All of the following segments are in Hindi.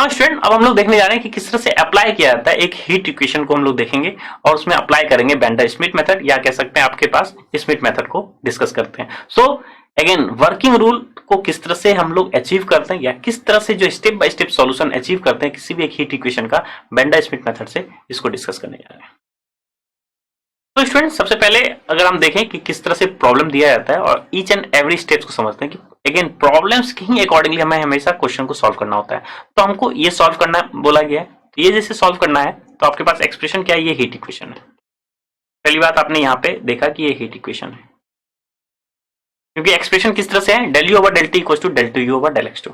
नाउ स्टूडेंट अब हम लोग देखने जा रहे हैं कि किस तरह से अप्लाई किया जाता है। एक हीट इक्वेशन को हम लोग देखेंगे और उसमें अप्लाई करेंगे बेंडर स्मिथ मेथड, या कह सकते हैं आपके पास स्मिथ मेथड को डिस्कस करते हैं। सो अगेन वर्किंग रूल को किस तरह से हम लोग अचीव करते हैं, या किस तरह से जो step by step solution achieve करते हैं किसी भी एक हीट इक्वेशन का बेंडर स्मिथ मेथड से, इसको डिस्कस करने जा रहे हैं। तो स्टूडेंट सबसे पहले अगर हम देखें कि किस तरह से प्रॉब्लम दिया जाता है और ईच एंड एवरी स्टेप्स को समझते हैं कि अगेन प्रॉब्लम्स के ही अकॉर्डिंगली हमें हमेशा क्वेश्चन को सॉल्व करना होता है। तो हमको ये सॉल्व करना बोला गया है, तो ये जैसे सॉल्व करना है तो आपके पास एक्सप्रेशन क्या है, ये हीट इक्वेशन है। पहली बात आपने यहाँ पे देखा कि ये हीट इक्वेशन है, क्योंकि एक्सप्रेशन किस तरह से है, del u over del t equals to del 2u over del x2।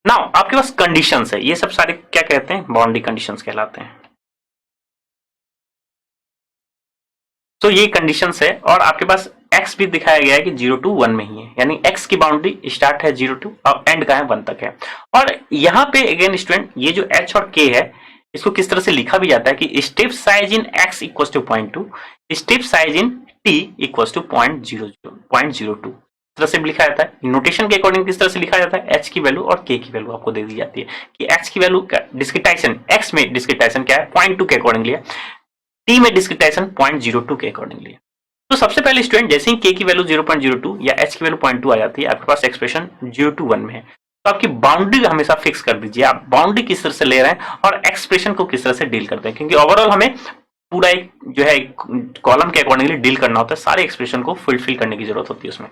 Now आपके पास कंडीशंस है, ये सब सारे क्या कहते हैं, बाउंड्री कंडीशंस कहलाते हैं। तो ये कंडीशंस है और आपके पास x भी दिखाया गया है कि 0 to 1 में ही है, यानी x की बाउंड्री स्टार्ट है 0 to और एंड का है 1 तक है। और यहाँ पे अगेन स्टूडेंट ये जो h और k है इसको किस तरह से लिखा भी जाता है कि step size in x equals to 0.2, step size in t equals to 0.02 तरह से लिखा जाता है। नोटेशन के अकॉर्डिंग किस तरह से लिखा जाता है, h की वैल्यू और k की वैल्यू आपको दे दी जाती है कि h की वैल्यू डिस्क्रिटाइजेशन x में डिस्क्रिटाइजेशन क्या है 0.2 के अकॉर्डिंगली है, t में डिस्क्रिटाइजेशन 0.02 के अकॉर्डिंगली है। तो सबसे पहले स्टूडेंट जैसे ही k की वैल्यू 0.02 या h की वैल्यू 0.2 आ जाती है, आपके पास एक्सप्रेशन 0 to 1 में है, तो आपकी बाउंड्री हमेशा फिक्स कर दीजिए। आप बाउंड्री किस तरह से ले रहे हैं और एक्सप्रेशन को किस तरह से डील करते हैं, क्योंकि ओवरऑल हमें पूरा एक जो है कॉलम के अकॉर्डिंगली डील करना होता है, सारे एक्सप्रेशन को फुलफिल करने की जरूरत होती है उसमें।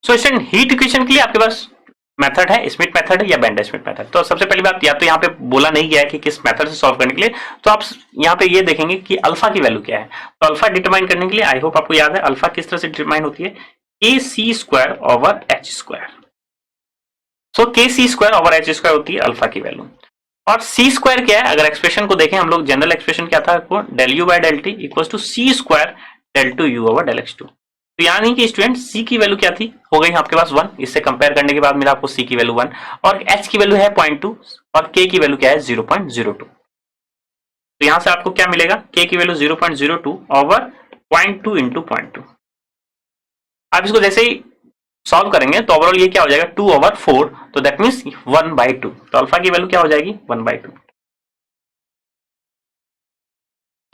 सो स्टूडेंट हीट इक्वेशन के लिए आपके पास मेथड है, स्मिथ मेथड है या बेंडर स्मिथ मेथड। तो सबसे पहली बात, या तो यहाँ पे बोला नहीं गया है कि किस मेथड से सॉल्व करने के लिए, तो आप यहाँ पे ये देखेंगे कि अल्फा की वैल्यू क्या है। तो अल्फा डिटरमाइन करने के लिए आई होप आपको याद है अल्फा किस तरह से डिटरमाइन होती है, के सी स्क्वायर ओवर एच स्क्वायर। सो के सी स्क्वायर ओवर एच स्क्वायर होती है अल्फा की वैल्यू। और सी स्क्वायर क्या है, अगर एक्सप्रेशन को देखें हम लोग, जनरल एक्सप्रेशन क्या था, del U by del T equal to C square del two U over del X two. तो यानी कि स्टूडेंट सी की वैल्यू क्या थी, हो गई आपके पास 1, इससे कंपेयर करने के बाद मिला आपको सी की वैल्यू 1 और एच की वैल्यू है 0.2 और के की वैल्यू क्या है 0.02। तो यहां से आपको क्या मिलेगा, के की वैल्यू 0.02 ओवर 0.2 इंटू 0.2। आप इसको जैसे ही सॉल्व करेंगे तो ओवरऑल ये क्या हो जाएगा 2 over 4, तो दैट मीन्स 1/2। तो अल्फा की वैल्यू क्या हो जाएगी 1/2।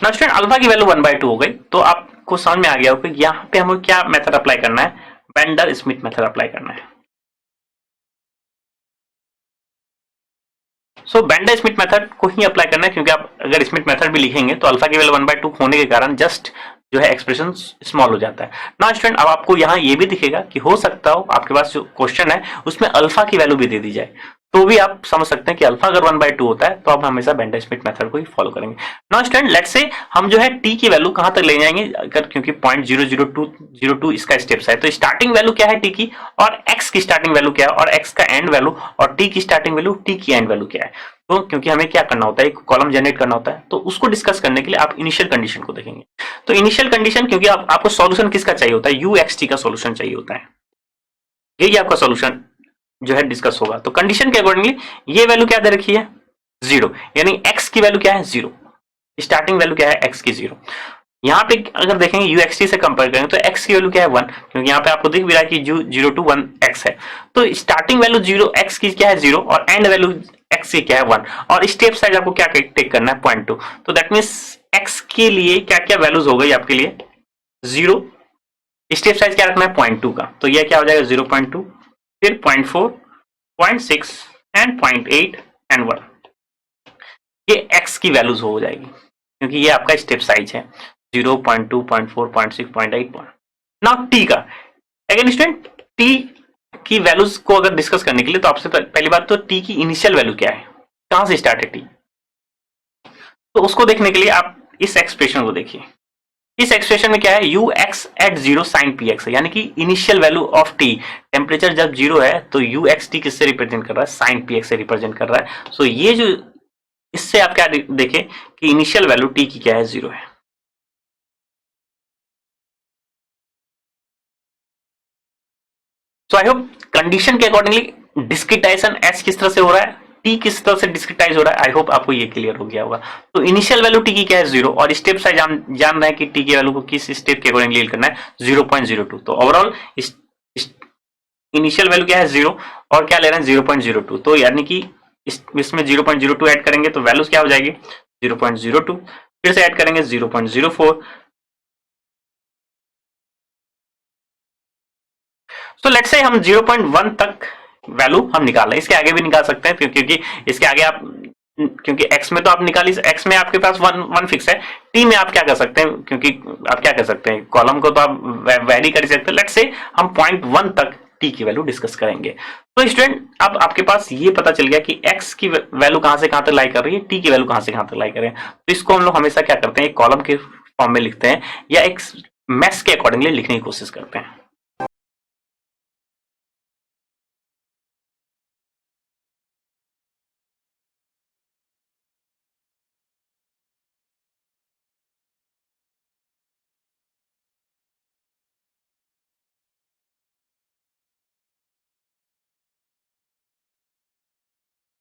ना स्टूडेंट अल्फा की वैल्यू 1/2 हो गई, तो आपको समझ में आ गया होगा कि यहाँ पे हमें क्या मेथड अप्लाई करना है, बेंडर स्मिथ मेथड अप्लाई करना है। सो बेंडर स्मिथ मेथड को ही अप्लाई करना है, क्योंकि आप अगर स्मिथ मेथड भी लिखेंगे तो अल्फा की वैल्यू 1/2 होने के कारण जस्ट जो है एक्सप्रेशन स्मॉल हो जाता है ना स्टूडेंट। अब आपको यहाँ ये भी दिखेगा कि हो सकता हो आपके पास जो क्वेश्चन है उसमें अल्फा की वैल्यू भी दे दी जाए, तो भी आप समझ सकते हैं कि अल्फा अगर 1/2 होता है तो आप हमेशा बेंडर स्मिथ मेथड को ही फॉलो करेंगे। नाउ स्टूडेंट लेट्स से हम जो है टी की वैल्यू कहां तक ले जाएंगे, अगर क्योंकि 0.00202 इसका स्टेप्स है, तो स्टार्टिंग वैल्यू क्या है टी की और एक्स की स्टार्टिंग वैल्यू क्या है और एक्स का एंड वैल्यू और टी की स्टार्टिंग वैल्यू टी की एंड वैल्यू क्या है। तो क्योंकि हमें क्या करना होता है, एक कॉलम जनरेट करना होता है, तो उसको डिस्कस करने के लिए आप इनिशियल कंडीशन को देखेंगे। तो इनिशियल कंडीशन, क्योंकि आपको सॉल्यूशन किसका चाहिए होता है, यूएक्सटी का सॉल्यूशन चाहिए होता है, यही आपका सॉल्यूशन जो है डिस्कस होगा। तो कंडीशन के अकॉर्डिंगली ये वैल्यू क्या दे रखी है 0, यानी x की वैल्यू क्या है 0, स्टार्टिंग वैल्यू क्या है x की 0। यहाँ पे अगर देखेंगे यूएक्सटी से कंपेयर करेंगे तो x की वैल्यू क्या है 1, क्योंकि यहाँ पे आपको दिख भी रहा है कि 0 to 1 x है, तो स्टार्टिंग वैल्यू 0 x की क्या है 0 और एंड वैल्यू x की क्या है 1 और स्टेप साइज आपको क्या टेक करना है 0.2। तो दैट मीन्स x के लिए क्या क्या वैल्यूज हो गई आपके लिए 0, स्टेप साइज क्या रखना है 0.2 का, तो यह क्या हो जाएगा 0.2, फिर 0.4, 0.6 एंड 0.8 एंड 1, ये x की वैल्यूज हो जाएगी, क्योंकि ये आपका स्टेप साइज है 0.2, 0.4, 0.6, 0.8। नाउ t का अगेन स्टूडेंट t की वैल्यूज को अगर डिस्कस करने के लिए तो आपसे पहली बात तो t की इनिशियल वैल्यू क्या है, कहां से स्टार्ट है t, तो उसको देखने के लिए आप इस एक्सप्रेशन को देखिए। इस एक्सप्रेशन में क्या है ux एट 0 साइन px है, यानी कि initial value of t, temperature जब 0 है तो uxt किससे रिप्रेजेंट कर रहा है, साइन px से रिप्रेजेंट कर रहा है। सो ये जो इससे आप क्या देखें कि इनिशियल वैल्यू t की क्या है 0 है। सो आई होप कंडीशन के अकॉर्डिंगली डिस्क्रिटाइजेशन h किस तरह से हो रहा है, t किस तरह से डिस्क्रिटाइज हो रहा है, आई होप आपको ये क्लियर हो गया होगा। तो इनिशियल वैल्यू t की क्या है 0 और स्टेप साइज जान रहे हैं कि t की वैल्यू को किस स्टेप के अकॉर्डिंग डील करना है 0.02। तो ओवरऑल इनिशियल वैल्यू क्या है 0 और क्या ले रहे हैं 0.02, तो यानी कि इसमें 0.02 ऐड करेंगे तो वैल्यूज क्या हो जाएगी 0.02, फिर से ऐड करेंगे 0.04। तो लेट्स से हम 0.1 तक वैल्यू हम निकाल रहे हैं, इसके आगे भी निकाल सकते हैं क्योंकि इसके आगे आप, क्योंकि x में तो आप निकाली, x में आपके पास वन फिक्स है, t में आप क्या कर सकते हैं, क्योंकि आप क्या कर सकते हैं कॉलम को तो आप वैरी कर सकते हैं। लेट्स से हम 0.1 तक t की वैल्यू डिस्कस करेंगे। तो स्टूडेंट अब आपके पास ये पता चल गया कि x की वैल्यू कहां से कहां तक लाई कर रही है, t की वैल्यू कहां से कहां तक लाई कर रहे हैं। तो इसको हम लोग हमेशा क्या करते हैं एक कॉलम के फॉर्म में लिखते हैं या एक मैथ्स के अकॉर्डिंगली लिखने की कोशिश करते हैं।